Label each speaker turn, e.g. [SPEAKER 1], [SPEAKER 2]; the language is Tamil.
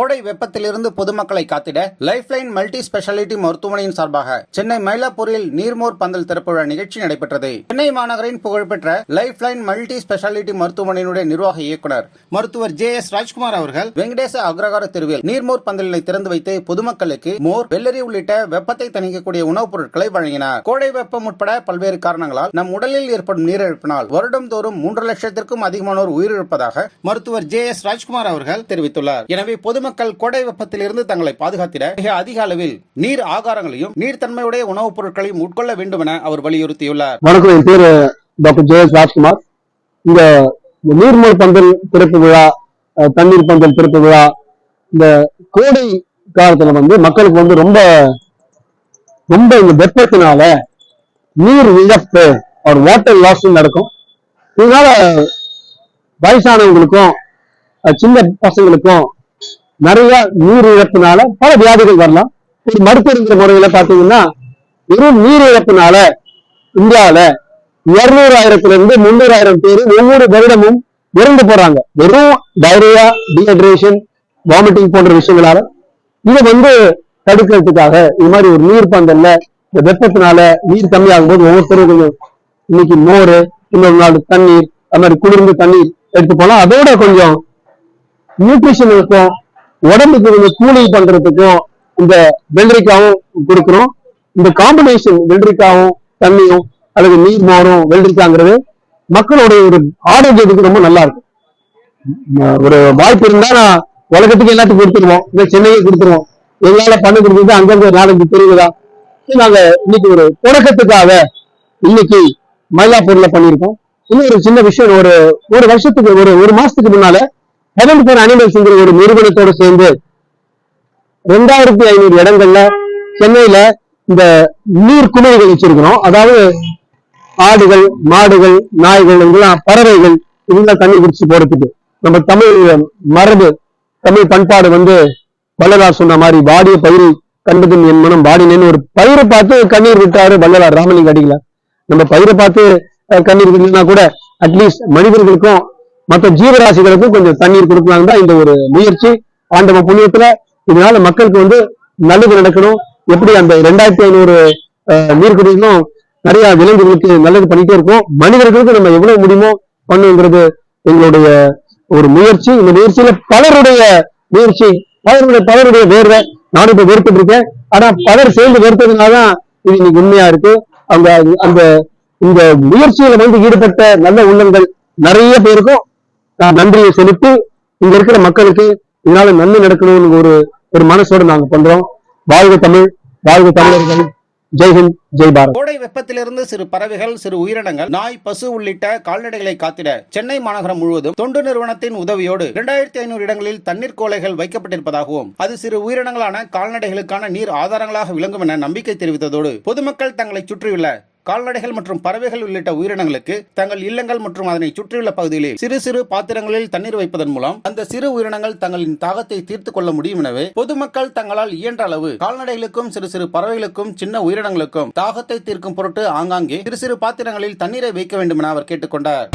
[SPEAKER 1] கோடை வெப்பத்திலிருந்து பொதுமக்களை காத்திட லைஃப் லைன் மல்டி ஸ்பெஷாலிட்டி மருத்துவமனையின் சார்பாக சென்னை மயிலாப்பூரில் நீர்மோர் பந்தல் திறப்பு விழா நிகழ்ச்சி நடைபெற்றது. சென்னை மாநகரின் புகழ்பெற்ற லைஃப் லைன் மல்டி ஸ்பெஷாலிட்டி மருத்துவமனையினுடைய நிர்வாக இயக்குனர் மருத்துவர் JS ராஜ்குமார் அவர்கள் வெங்கடேச அக்ரகார தெருவில் நீர்மோர் பந்தலினை திறந்து வைத்து பொதுமக்களுக்கு மோர், வெள்ளரி உள்ளிட்ட வெப்பத்தை தணிக்கக்கூடிய உணவுப் பொருட்களை வழங்கினார். கோடை வெப்பம் உட்பட பல்வேறு காரணங்களால் நம் உடலில் ஏற்படும் நீரிழப்பினால் வருடம்தோறும் 3 லட்சத்திற்கும் அதிகமானோர் உயிரிழப்பதாக மருத்துவர் JS ராஜ்குமார் அவர்கள் தெரிவித்துள்ளார். எனவே பொதுமக்கள் கோடை வெப்பத்தில் இருந்து தங்களை பாதுகாத்திட மிக அதிக அளவில் நீர் ஆகாரங்களையும் நீர்த்தன்மையுடைய உணவுப் பொருட்களையும் உட்கொள்ள வேண்டும் என அவர் வலியுறுத்தியுள்ளார்.
[SPEAKER 2] வணக்கம், என் பேர் டாக்டர் JS ராஜ்குமார். இந்த நீர்மோர் பந்தல் திறப்பு விழா, தண்ணீர் பந்தல் திறப்பு விழா இந்த கோடை காலத்துல மக்களுக்கு ரொம்ப ரொம்ப இந்த வெப்பத்தினால நீர் இழப்பு ஒரு வாட்டர் லாஸ் நடக்கும். இதனால வயசானவங்களுக்கும் சின்ன பசங்களுக்கும் நிறைய நீர் இழப்பினால பல வியாதிகள் வரலாம். ஒரு மருத்துவ முறையில பாத்தீங்கன்னா வெறும் நீர் இழப்பினால இந்தியாவில 200,000 to 300,000 பேர் ஒவ்வொரு வருடமும் இறந்து போறாங்க. வெறும் டயரியா, டீஹைட்ரேஷன், வாமிட்டிங் போன்ற விஷயங்களால இதை தடுக்கிறதுக்காக இது மாதிரி ஒரு நீர் பந்தல்ல இந்த வெப்பத்தினால நீர் கம்மியாகும் போது ஒவ்வொருத்தரும் கொஞ்சம் இன்னைக்கு மோர், இன்னொரு நாள் தண்ணீர், அது மாதிரி குளிர்ந்து தண்ணீர் எடுத்து போலாம். அதோட கொஞ்சம் நியூட்ரிஷன் இருக்கும், உடம்புக்கு கொஞ்சம் கூலிங் பண்றதுக்கும் இந்த வெள்ளரிக்காவும் கொடுக்கிறோம். இந்த காம்பினேஷன் வெள்ளரிக்காவும் தண்ணியும் அல்லது நீர் மோரும் வெள்ளரிக்காங்கிறது மக்களுடைய ஒரு ஆரோக்கியத்துக்கு ரொம்ப நல்லா இருக்கும். ஒரு வாய்ப்பு இருந்தா நான் உலகத்துக்கு எல்லாத்துக்கும் கொடுத்துருவோம், இந்த சென்னையை கொடுத்துருவோம். எங்களால பண்ண கொடுக்குறது அங்கங்க 4-5 தெரியுதா. நாங்க இன்னைக்கு ஒரு தொடக்கத்துக்காக இன்னைக்கு மயிலாப்பூர்ல பண்ணிருக்கோம். இன்னும் ஒரு சின்ன விஷயம், ஒரு வருஷத்துக்கு ஒரு மாசத்துக்கு முன்னால ஹெவன் ஃபார் அனிமல்ஸ்ங்கிற ஒரு நிறுவனத்தோடு சேர்ந்து 2500 இடங்கள்ல சென்னையில இந்த நீர் குமிழிகள் வச்சிருக்கிறோம். அதாவது ஆடுகள், மாடுகள், நாய்கள், இதெல்லாம் பறவைகள் இதெல்லாம் தண்ணி குடிச்சு போறதுக்கு நம்ம தமிழ் மரபு, தமிழ் பண்பாடு வள்ளலார் சொன்ன மாதிரி வாடிய பயிரை கண்டதும் என் மனம் வாடினேன்னு ஒரு பயிரை பார்த்து கண்ணீர் விட்டாரு வள்ளலார் ராமலிங்க அடிகளார். நம்ம பயிரை பார்த்து கண்ணீர் விடலன்னா கூட அட்லீஸ்ட் மனிதர்களுக்கும் மற்ற ஜீவராசிகளுக்கும் கொஞ்சம் தண்ணீர் கொடுக்கலாம் தான் இந்த ஒரு முயற்சி. ஆண்டவ புண்ணியத்துல இதனால மக்களுக்கு நல்லது நடக்கணும். எப்படி அந்த 2500 நீர்க்குடிகளும் நிறைய விலங்குகளுக்கு நல்லது பண்ணிட்டே இருக்கோம், மனிதர்களுக்கு நம்ம எவ்வளவு முடியுமோ பண்ணுங்கிறது எங்களுடைய ஒரு முயற்சி. இந்த முயற்சியில பலருடைய முயற்சி, பலருடைய வேர்வை. நானும் இப்ப வெறுத்துட்டு இருக்கேன், ஆனா பலர் சேர்ந்து வெறுத்ததுனாலதான் இது இன்னைக்கு உண்மையா இருக்கு. அந்த இந்த முயற்சியில ஈடுபட்ட நல்ல உள்ளங்கள் நிறைய பேருக்கும் நன்றியை செலுத்தி இங்க இருக்கிற மக்களுக்கு இதனால நன்மை நடக்கணும்னு ஒரு மனசோடு நாங்க பண்றோம். வாழ்க தமிழ், வாழ்க தமிழர்கள், ஜெய்ஹிந்த், ஜெய் பாரத்.
[SPEAKER 1] கோடை வெப்பத்திலிருந்து சிறு பறவைகள், சிறு உயிரினங்கள், நாய், பசு உள்ளிட்ட கால்நடைகளை காத்திட சென்னை மாநகரம் முழுவதும் தொண்டு நிறுவனத்தின் உதவியோடு 2500 இடங்களில் தண்ணீர் கோலைகள் வைக்கப்பட்டிருப்பதாகவும் அது சிறு உயிரினங்களான கால்நடைகளுக்கான நீர் ஆதாரங்களாக விளங்கும் என நம்பிக்கை தெரிவித்ததோடு பொதுமக்கள் தங்களை சுற்றியுள்ள கால்நடைகள் மற்றும் பறவைகள் உள்ளிட்ட உயிரினங்களுக்கு தங்கள் இல்லங்கள் மற்றும் அதனை சுற்றியுள்ள பகுதிகளில் சிறு சிறு பாத்திரங்களில் தண்ணீர் வைப்பதன் மூலம் அந்த சிறு உயிரினங்கள் தங்களின் தாகத்தை தீர்த்துக் கொள்ள முடியும். எனவே பொதுமக்கள் தங்களால் இயன்ற அளவு கால்நடைகளுக்கும் சிறு சிறு பறவைகளுக்கும் சின்ன உயிரினங்களுக்கும் தாகத்தை தீர்க்கும் பொருட்டு ஆங்காங்கே சிறு சிறு பாத்திரங்களில் தண்ணீரை வைக்க வேண்டும் என அவர் கேட்டுக்கொண்டார்.